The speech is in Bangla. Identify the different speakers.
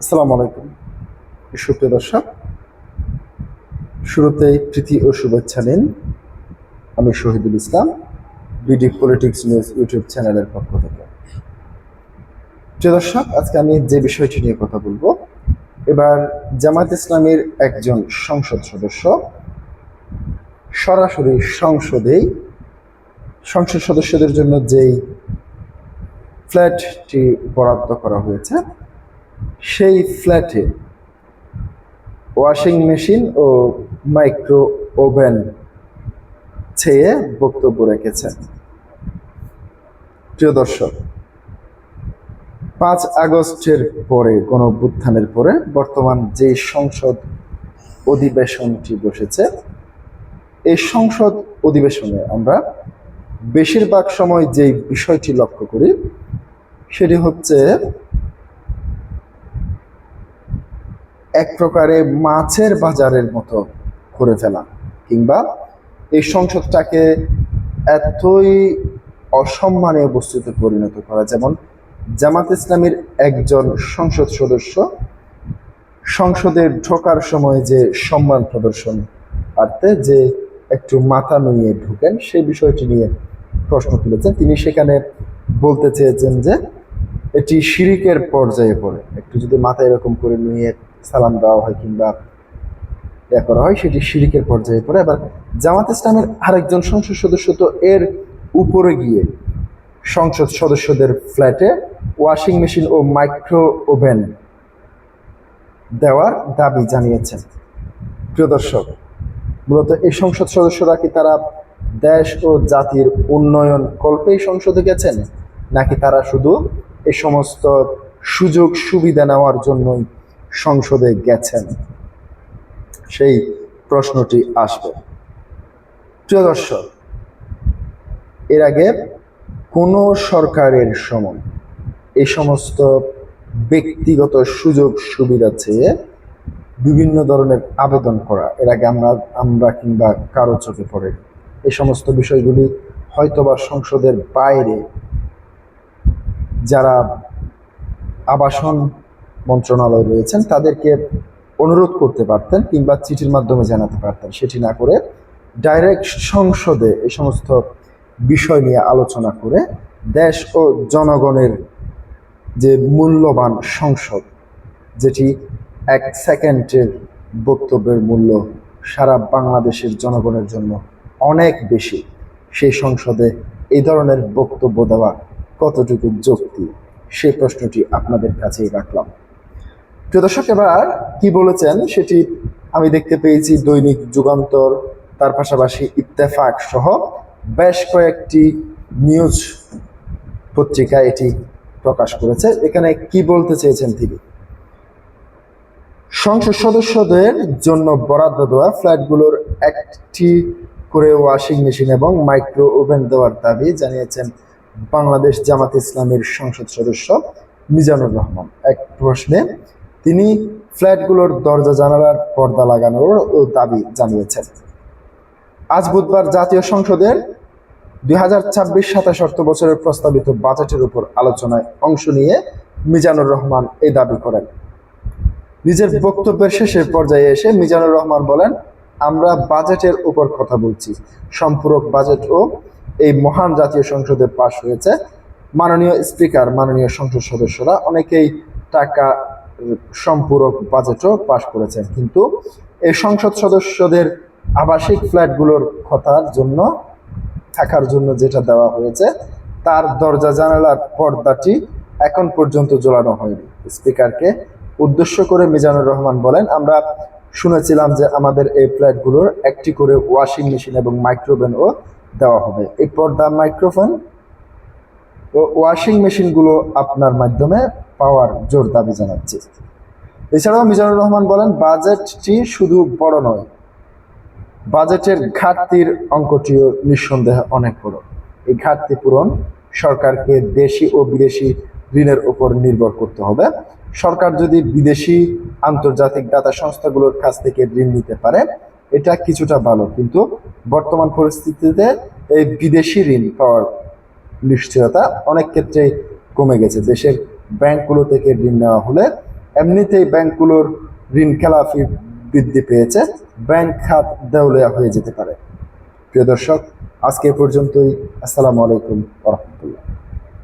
Speaker 1: আসসালামু আলাইকুম সুপ্রিয় দর্শক, শুরুতেই প্রীতি ও শুভেচ্ছা নিন। আমি Shahidul Islam, BD politics news YouTube চ্যানেলের পক্ষ থেকে। প্রিয় দর্শক, আজকে আমি যে বিষয়টি নিয়ে কথা বলবো, এবার জামায়াত ইসলামীর একজন সংসদ সদস্য সরাসরি সংসদ সদস্যদের জন্য যেই ফ্ল্যাটটি বরাদ্দ করা হয়েছে, সেই ফ্ল্যাটে ওয়াশিং মেশিন ও মাইক্রো ওভেন চেয়ে বক্তব্য রেখেছেন। প্রিয় দর্শক, 5 আগস্টের পরে গণঅভ্যুত্থানের পরে বর্তমান যে সংসদ অধিবেশনটি বসেছে, এই সংসদ অধিবেশনে আমরা বেশিরভাগ সময় যে বিষয়টি লক্ষ্য করি সেটি হচ্ছে এক প্রকারে মাছের বাজারের মতো করে ফেলা, কিংবা এই সংসদটাকে এতই অসম্মানীয় বস্তুতে পরিণত করা। যেমন জামাত ইসলামীর একজন সংসদ সদস্য সংসদে ঢোকার সময় যে সম্মান প্রদর্শন করতে যে একটু মাথা নুইয়ে ঢুকেন, সেই বিষয়টি নিয়ে প্রশ্ন তুলেছেন। তিনি সেখানে বলতে চেয়েছেন যে এটি শিরিকের পর্যায়ে পড়ে। একটু যদি মাথা এরকম করে নুইয়ে সালাম দেওয়া হয় কিংবা করা হয়, সেটি শিরিকের পর্যায়ে পড়ে। এবার জামাত ইসলামের আরেকজন সংসদ সদস্য তো এর উপরে গিয়ে সংসদ সদস্যদের ফ্ল্যাটে ওয়াশিং মেশিন ও মাইক্রো ওভেন দেওয়ার দাবি জানিয়েছেন। প্রিয় দর্শক, মূলত এই সংসদ সদস্যরা কি তারা দেশ ও জাতির উন্নয়ন কল্পেই সংসদে গেছেন, নাকি তারা শুধু এই সমস্ত সুযোগ সুবিধা নেওয়ার জন্যই সংসদে গেছেন? সেই প্রশ্নটি আসবে। প্রিয় দর্শক, এর আগে কোনো সরকারের সময় এই সমস্ত ব্যক্তিগত সুযোগ সুবিধা চেয়ে বিভিন্ন ধরনের আবেদন করা এর আগে আমরা কিংবা কারো চোখে পড়ে। এই সমস্ত বিষয়গুলি হয়তোবা সংসদের বাইরে যারা আবাসন মন্ত্রণালয় রয়েছেন তাদেরকে অনুরোধ করতে পারতেন কিংবা চিঠির মাধ্যমে জানাতে পারতেন। সেটি না করে ডাইরেক্ট সংসদে এই সমস্ত বিষয় নিয়ে আলোচনা করে দেশ ও জনগণের যে মূল্যবান সংসদ, যেটি 1 সেকেন্ডের বক্তব্যের মূল্য সারা বাংলাদেশের জনগণের জন্য অনেক বেশি, সেই সংসদে এই ধরনের বক্তব্য দেওয়া কতটুকু যৌক্তিক, সেই প্রশ্নটি আপনাদের কাছেই রাখলাম। প্রিয় দর্শক, এবার কি বলেছেন সেটি আমি দেখতে পেয়েছি দৈনিক যুগান্তর, তার পাশাপাশি ইত্তেফাক সহ বেশ কয়েকটি নিউজ পত্রিকা এটি প্রকাশ করেছে। এখানে কি বলতে চেয়েছেন তিনি? সংসদ সদস্যদের জন্য বরাদ্দ দেওয়া ফ্ল্যাটগুলোর একটি করে ওয়াশিং মেশিন এবং মাইক্রো ওভেন দেওয়ার দাবি জানিয়েছেন বাংলাদেশ জামাত ইসলামীর সংসদ সদস্য মিজানুর রহমান। এক প্রশ্নে তিনি ফ্ল্যাটগুলোর দরজা জানালার পর্দা লাগানোর দাবি জানিয়েছেন। আজ বুধবার জাতীয় সংসদের 2026-27 অর্থ বছরের প্রস্তাবিত বাজেটের উপর আলোচনায় অংশ নিয়ে মিজানুর রহমান এই দাবি করেন। নিজের বক্তব্যের শেষের পর্যায়ে এসে মিজানুর রহমান বলেন, আমরা বাজেটের উপর কথা বলছি। সম্পূরক বাজেটও এই মহান জাতীয় সংসদে পাশ হয়েছে। মাননীয় স্পিকার, মাননীয় সংসদ সদস্যরা অনেকেই টাকা সম্পূরক বাজেটও পাশ করেছেন, কিন্তু এই সংসদ সদস্যদের আবাসিক ফ্ল্যাটগুলোর থাকার জন্য যেটা দেওয়া হয়েছে তার দরজা জানালার পর্দাটি এখন পর্যন্ত ঝোলানো হয়নি। স্পিকারকে উদ্দেশ্য করে মিজানুর রহমান বলেন, আমরা শুনেছিলাম যে আমাদের এই ফ্ল্যাটগুলোর একটি করে ওয়াশিং মেশিন এবং মাইক্রোওভেনও দেওয়া হবে। এই পর্দা, মাইক্রোফোন ও ওয়াশিং মেশিনগুলো আপনার মাধ্যমে পাওয়ার জোর দাবি জানাচ্ছি। এছাড়াও মিজানুর রহমান বলেন, বাজেটটি শুধু বড় নয়, বাজেটের ঘাটতির অঙ্কটিও নিঃসন্দেহে অনেক বড়। এই ঘাটতি পূরণ সরকারকে দেশি ও বিদেশি ঋণের উপর নির্ভর করতে হবে। সরকার যদি বিদেশি আন্তর্জাতিক দাতা সংস্থাগুলোর কাছ থেকে ঋণ নিতে পারে এটা কিছুটা ভালো, কিন্তু বর্তমান পরিস্থিতিতে এই বিদেশি ঋণ পাওয়ার নিশ্চয়তা অনেক ক্ষেত্রেই কমে গেছে। দেশের ব্যাংকগুলো থেকে ঋণ নেওয়া হলে এমনিতেই ব্যাংকগুলোর ঋণ খেলাপি বৃদ্ধি পেয়েছে, ব্যাংক খাত দেউলিয়া হয়ে যেতে পারে। প্রিয় দর্শক, আজকে এ পর্যন্তই। আসসালামু আলাইকুম ওয়া রাহমাতুল্লাহ।